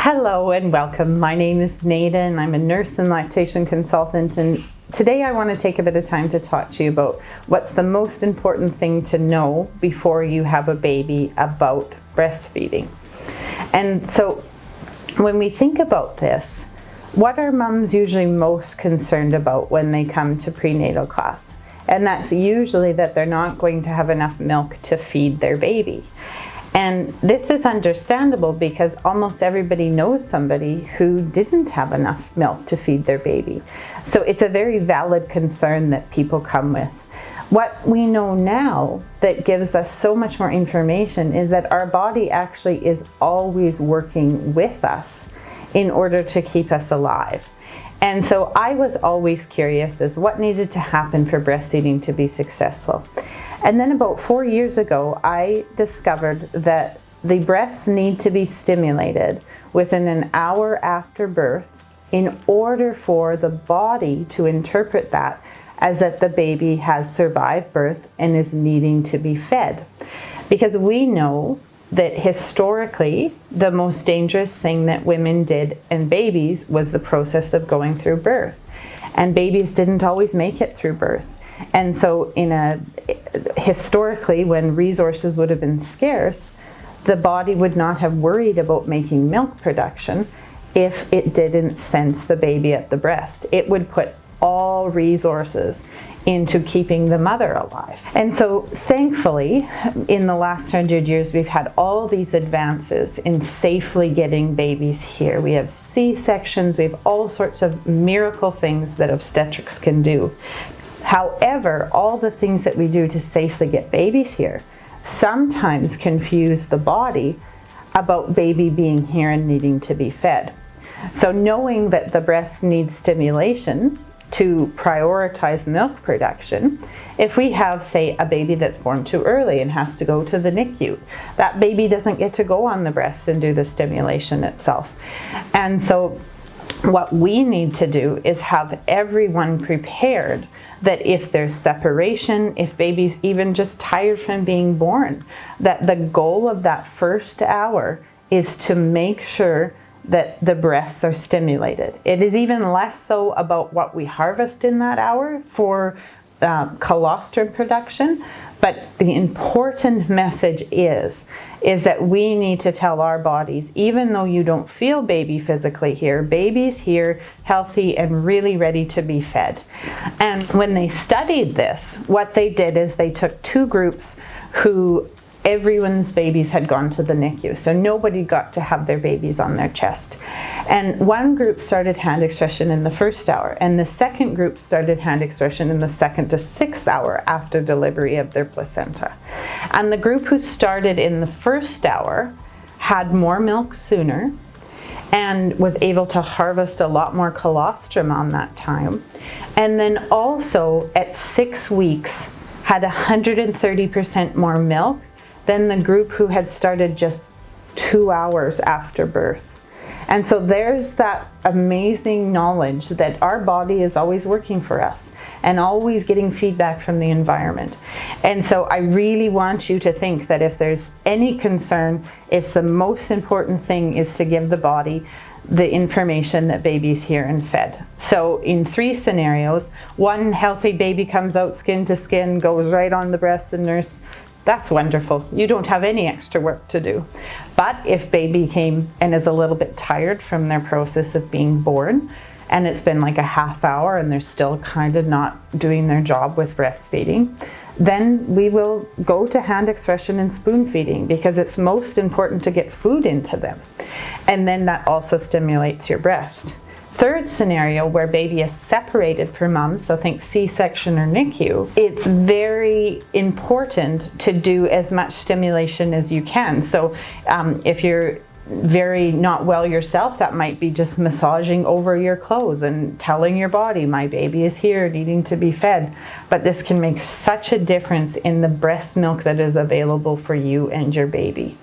Hello and welcome. My name is Nada and I'm a nurse and lactation consultant, and today I want to take a bit of time to talk to you about what's the most important thing to know before you have a baby about breastfeeding. And so when we think about this, what are mums usually most concerned about when they come to prenatal class? And that's usually that they're not going to have enough milk to feed their baby. And this is understandable because almost everybody knows somebody who didn't have enough milk to feed their baby. So it's a very valid concern that people come with. What we know now that gives us so much more information is that our body actually is always working with us in order to keep us alive. And so I was always curious as what needed to happen for breastfeeding to be successful. And then about 4 years ago, I discovered that the breasts need to be stimulated within an hour after birth in order for the body to interpret that as that the baby has survived birth and is needing to be fed. Because we know that historically, the most dangerous thing that women did and babies was the process of going through birth. And babies didn't always make it through birth. And so historically, when resources would have been scarce, the body would not have worried about making milk production if it didn't sense the baby at the breast. It would put all resources into keeping the mother alive. And so thankfully, in the last 100 years, we've had all these advances in safely getting babies here. We have C-sections, we have all sorts of miracle things that obstetrics can do. However, all the things that we do to safely get babies here sometimes confuse the body about baby being here and needing to be fed. So knowing that the breast needs stimulation to prioritize milk production, if we have, say, a baby that's born too early and has to go to the NICU, that baby doesn't get to go on the breast and do the stimulation itself. And so what we need to do is have everyone prepared that if there's separation, if baby's even just tired from being born, that the goal of that first hour is to make sure that the breasts are stimulated. It is even less so about what we harvest in that hour for colostrum production, but the important message is that we need to tell our bodies, even though you don't feel baby physically here, baby's here, healthy and really ready to be fed. And when they studied this, what they did is they took two groups who everyone's babies had gone to the NICU, so nobody got to have their babies on their chest. And one group started hand expression in the first hour, and the second group started hand expression in the 2nd to 6th hour after delivery of their placenta. And the group who started in the first hour had more milk sooner and was able to harvest a lot more colostrum on that time. And then also at 6 weeks had 130% more milk than the group who had started just 2 hours after birth. And so there's that amazing knowledge that our body is always working for us and always getting feedback from the environment. And so I really want you to think that if there's any concern, it's the most important thing is to give the body the information that baby's here and fed. So in 3 scenarios, one healthy baby comes out skin to skin, goes right on the breast and nurse. That's wonderful. You don't have any extra work to do. But if baby came and is a little bit tired from their process of being born, and it's been like a half hour and they're still kind of not doing their job with breastfeeding, then we will go to hand expression and spoon feeding because it's most important to get food into them. And then that also stimulates your breast. Third scenario where baby is separated from mom, so think C-section or NICU, it's very important to do as much stimulation as you can. So if you're very not well yourself, that might be just massaging over your clothes and telling your body, my baby is here needing to be fed. But this can make such a difference in the breast milk that is available for you and your baby.